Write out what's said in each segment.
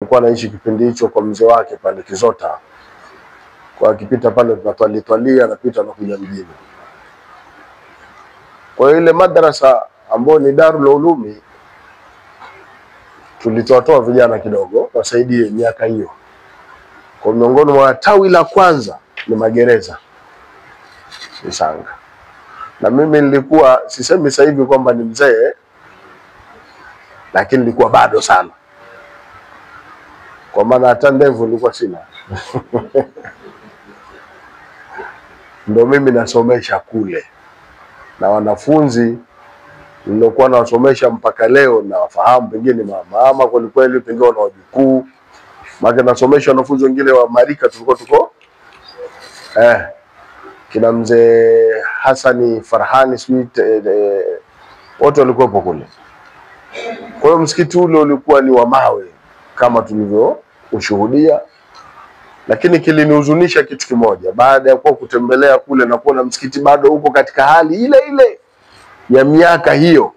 alikuwa anaishi kipindi hicho kwa mzee wake pale Kizota. Kwa akipita pale tunatwali anapita na kuja mjini. Kwa ile madrasa ambayo ni Darul Ulumi tulitoa vijana kidogo wasaidie miaka hiyo. Kwa miongoni mwa tawi la kwanza ni magereza Isanga. Na mimi nilikuwa, sisemi sasa hivi kwamba ni mzee, lakini nilikuwa bado sana. Kwa maana hata ndevu nilikuwa sina. Ndio mimi nasomesha kule. Na wanafunzi nilikuwa nawasomesha mpaka leo na wafahamu, pengine mama kwa kweli, pengine na wajukuu. Maana nasomesha wanafunzi wengine wa marika tuko kina mzee Hasani Farhani Sweet wote walikuwa kule. Kwa hiyo msikiti ule ulikuwa ni wa mawe kama tulivyo ushuhudia, lakini kilinihuzunisha kitu kimoja baada ya kuwa kutembelea kule na kuona msikiti bado uko katika hali ile ile ya miaka hiyo.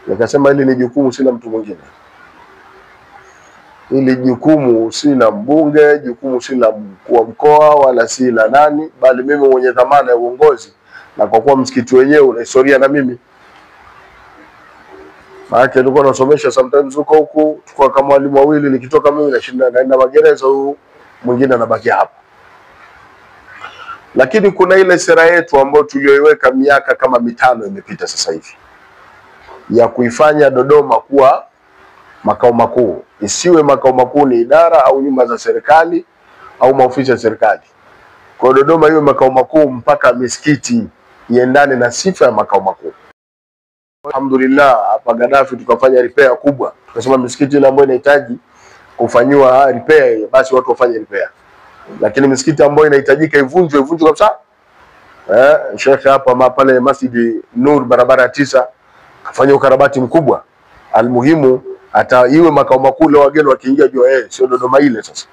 Nikasema hili ni jukumu, sina mtu mwingine. Hili jukumu si la mbunge, jukumu si la mkuu wa mkoa wala si la nani, bali mimi mwenye dhamana ya uongozi, na kwa kuwa msikiti wenyewe una historia na mimi. Maana nilikuwa nasomesha sometimes huko tukua kama walimu wawili, nikitoka mimi nashinda naenda magereza, huyu mwingine anabaki hapa. Lakini kuna ile sera yetu ambayo tulioiweka miaka kama 5 imepita sasa hivi, ya kuifanya Dodoma kuwa makao makuu. Isiwe makao makuu ni idara au nyumba za serikali au maofisi ya serikali. Kwa Dodoma iwe makao makuu mpaka misikiti iendane na sifa ya makao makuu. Alhamdulillah, hapa Gaddafi tukafanya repair kubwa. Tukasema misikiti ile ambayo inahitaji kufanywa repair, basi watu wafanye repair. Lakini misikiti ambayo inahitajika ivunjwe kabisa. Sheikh hapa pale Masjid Nur barabara 9 kafanya ukarabati mkubwa. Almuhimu hata iwe makao makuu leo wageni wakiingia jua sio Dodoma ile sasa.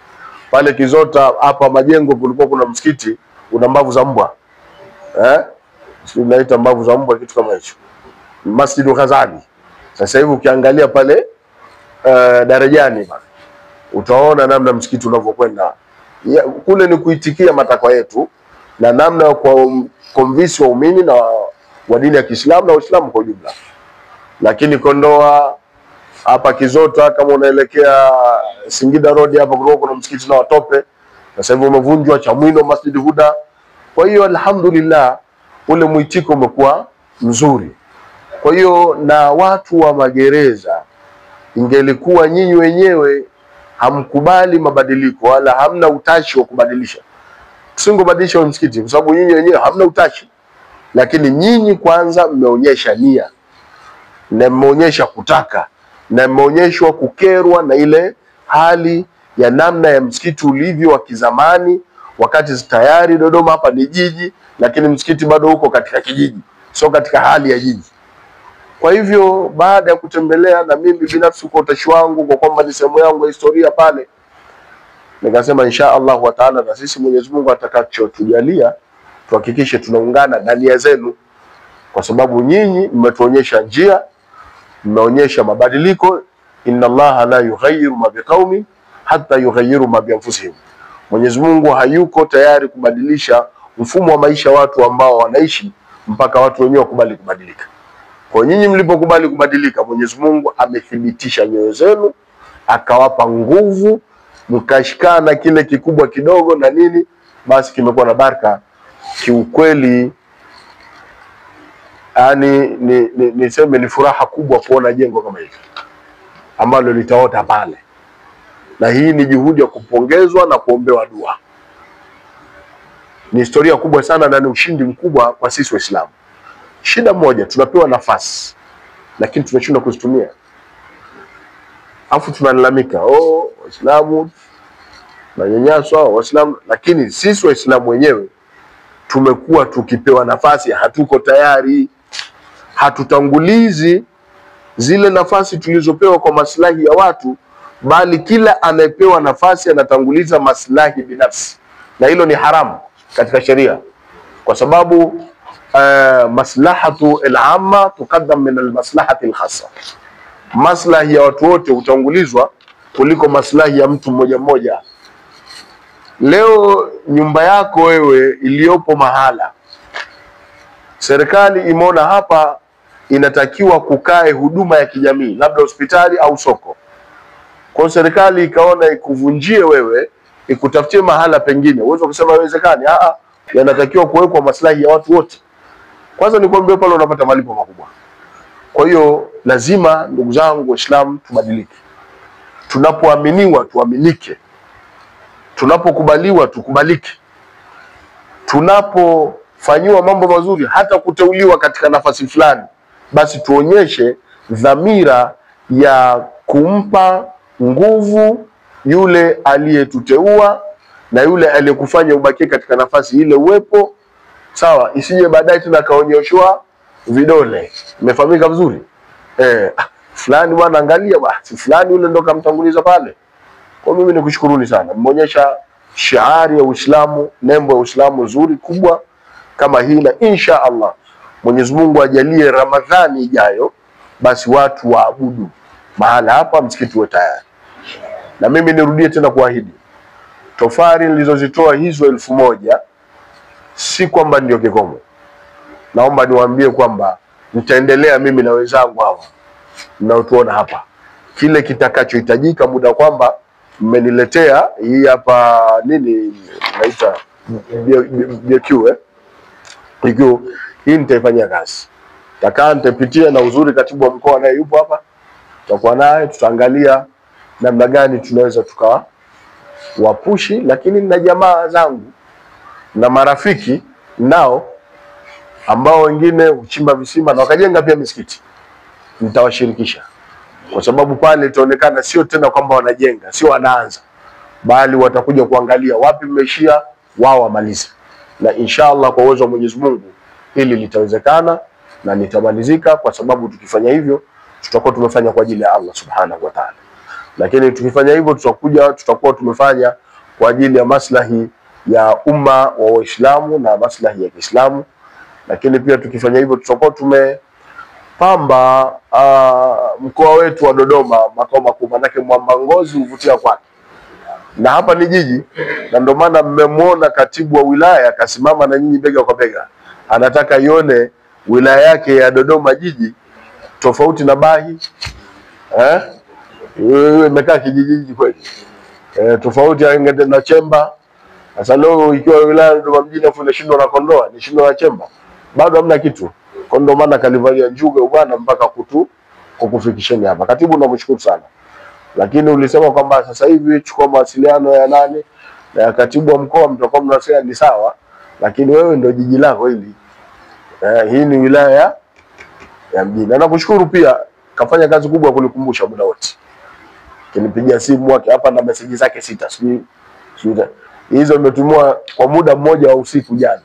Pale Kizota hapa majengo kulikuwa kuna msikiti una mbavu za mbwa. Sio naita mbavu za mbwa kitu kama hicho. Masjid Ghazali. Sasa hivi ukiangalia pale darajani bana, utaona namna msikiti unavyokwenda. Kule ni kuitikia matakwa yetu na namna ya convince waumini na wa dini ya Kiislamu na Uislamu kwa ujumla. Lakini Kondoa hapa Kizota kama unaelekea Singida Road hapa kuna msikiti na watope. Sasa hivi umevunjwa, Chamwino Masjid Huda. Kwa hiyo alhamdulillah ule mwitiko umekuwa mzuri. Kwa hiyo na watu wa magereza, ingelikuwa nyinyi wenyewe hamkubali mabadiliko wala hamna utashi wa kubadilisha, tusingobadilisha msikiti kwa sababu nyinyi wenyewe hamna utashi. Lakini nyinyi kwanza mmeonyesha nia na mmeonyesha kutaka na mmeonyeshwa kukerwa na ile hali ya namna ya msikiti ulivyo wa kizamani, wakati tayari Dodoma hapa ni jiji, lakini msikiti bado uko katika kijiji, sio katika hali ya jiji. Kwa hivyo baada ya kutembelea na mimi binafsi kwa utashi wangu kwa kwamba ni sehemu yangu ya historia pale, nikasema insha Allah wa taala na sisi Mwenyezi Mungu atakachotujalia tuhakikishe tunaungana na nia zenu, kwa sababu nyinyi mmetuonyesha njia, mmeonyesha mabadiliko. Inna Allah la yughayyiru ma biqaumin hatta yughayyiru ma bi anfusihim. Mwenyezi Mungu hayuko tayari kubadilisha mfumo wa maisha watu ambao wanaishi mpaka watu wenyewe wakubali kubadilika. Kwa nyinyi mlipokubali kubadilika, Mwenyezi Mungu amethibitisha nyoyo zenu, akawapa nguvu, mkashikana kile kikubwa kidogo na nini, basi kimekuwa na baraka. Kiukweli niseme ni furaha kubwa kuona jengo kama hili ambalo litaota pale, na hii ni juhudi ya kupongezwa na kuombewa dua. Ni historia kubwa sana na ni ushindi mkubwa kwa sisi Waislamu. Shida moja, tunapewa nafasi lakini tunashindwa kuzitumia. Afu tunalalamika, Waislamu manyanyaswa Waislamu, lakini sisi Waislamu wenyewe tumekuwa tukipewa nafasi hatuko tayari, hatutangulizi zile nafasi tulizopewa kwa maslahi ya watu, bali kila anayepewa nafasi anatanguliza maslahi binafsi, na hilo ni haramu katika sheria, kwa sababu maslahatu al-amma tuqaddam min al-maslahati al-khassa. maslahi ya watu wote utangulizwa kuliko maslahi ya mtu mmoja mmoja. Leo nyumba yako wewe iliyopo mahala, serikali imeona hapa inatakiwa kukae huduma ya kijamii, labda hospitali au soko. Kwa serikali ikaona ikuvunjie wewe, ikutafutie mahala pengine. Uwezo kusema haiwezekani. Yanatakiwa kuwekwa maslahi ya watu wote. Kwanza nikwambie pale unapata malipo makubwa. Kwa hiyo lazima ndugu zangu Waislamu tubadilike. Tunapoaminiwa tuaminike. Tunapokubaliwa tukubalike. Tunapofanywa mambo mazuri, hata kuteuliwa katika nafasi fulani, basi tuonyeshe dhamira ya kumpa nguvu yule aliyetuteua na yule aliyekufanya ubakie katika nafasi ile uwepo. Sawa, isije baadaye tena kaonyeshwa vidole. Imefahamika vizuri? Fulani bwana angalia basi fulani yule ndo kamtanguliza pale. Kwa mimi nikushukuruni sana. Mmeonyesha shiari ya Uislamu, nembo ya Uislamu nzuri kubwa kama hii, na insha Allah Mwenyezi Mungu ajalie Ramadhani ijayo basi watu waabudu mahala hapa, msikiti uwe tayari. Na mimi nirudie tena kuahidi, tofari nilizozitoa hizo 1000 si kwamba ndio kikomo. Naomba niwaambie kwamba nitaendelea mimi na wenzangu hawa mnaotuona hapa, kile kitakachohitajika, muda kwamba mmeniletea hii hapa nini naita BQ hii nitaifanyia kazi. Nitapitia na uzuri katibu wa mkoa naye yupo hapa, tutakuwa naye, tutaangalia namna gani tunaweza tukawapushi. Lakini na jamaa zangu na marafiki nao ambao wengine uchimba visima na wakajenga pia misikiti, nitawashirikisha, kwa sababu pale itaonekana sio tena kwamba wanajenga, sio wanaanza, bali watakuja kuangalia wapi mmeshia, wao wamalize. Na inshallah kwa uwezo wa Mwenyezi Mungu hili litawezekana na litamalizika, kwa sababu tukifanya hivyo tutakuwa tumefanya kwa ajili ya Allah Subhanahu wa Ta'ala. Lakini tukifanya hivyo tutakuwa tumefanya kwa ajili ya maslahi ya umma wa Waislamu na maslahi ya Kiislamu. Lakini pia tukifanya hivyo tutakuwa tumepamba mkoa wetu wa Dodoma makao makuu, manake mwamba ngozi huvutia kwake. Na hapa ni jiji, na ndio maana mmemwona katibu wa wilaya akasimama na nyinyi bega kwa bega. Anataka ione wilaya yake ya Dodoma jiji tofauti na Bahi. Wewe umekaa kijiji kweli. Tofauti na Chemba. Sasa leo ikiwa wilaya ya Dodoma mjini afu inashindwa na Kondoa, ni shindwa na Chemba, bado hamna kitu. Kwa ndio maana kalivalia njuga bwana mpaka kukufikisheni hapa. Katibu namshukuru sana. Lakini ulisema kwamba sasa hivi chukua mawasiliano ya nani na ya katibu wa mkoa, mtakuwa mnasema ni sawa, lakini wewe ndio jiji lako hili. Hii ni wilaya ya mjini. Na nakushukuru pia, kafanya kazi kubwa kunikumbusha muda wote. Kinipigia simu wake hapa na message zake 6 sijui hizo nimetumwa kwa muda mmoja wa usiku jana.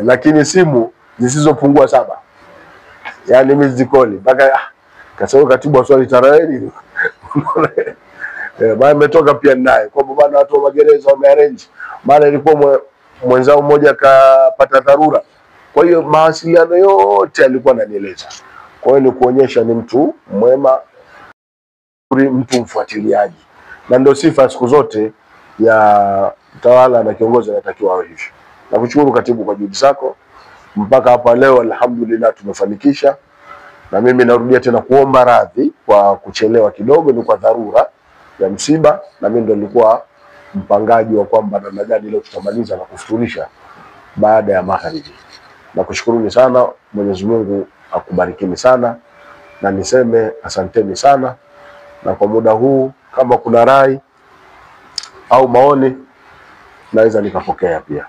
Lakini simu zisizopungua 7. Yaani mimi call mpaka kasema katibu wa swali tarawih. Bado umetoka pia naye kwa bwana watu wa magereza wamearrange. Maana ilikuwa mwenzao mmoja kapata dharura. Kwa hiyo mawasiliano yote alikuwa ananieleza. Kwa hiyo ni kuonyesha ni mtu mwema, mtu mfuatiliaji. Na ndio sifa siku zote ya mtawala na kiongozi anatakiwa awe hivyo. Nakushukuru katibu kwa juhudi zako mpaka hapa leo, alhamdulillah tumefanikisha. Na mimi narudia tena kuomba radhi kwa kuchelewa kidogo, ni kwa dharura ya msiba, na mimi ndio nilikuwa mpangaji wa kwamba namna gani leo tutamaliza na kufuturisha baada ya magharibi. Nakushukuruni sana, Mwenyezi Mungu akubarikini sana, na niseme asanteni sana. Na kwa muda huu kama kuna rai au maoni naweza nikapokea pia.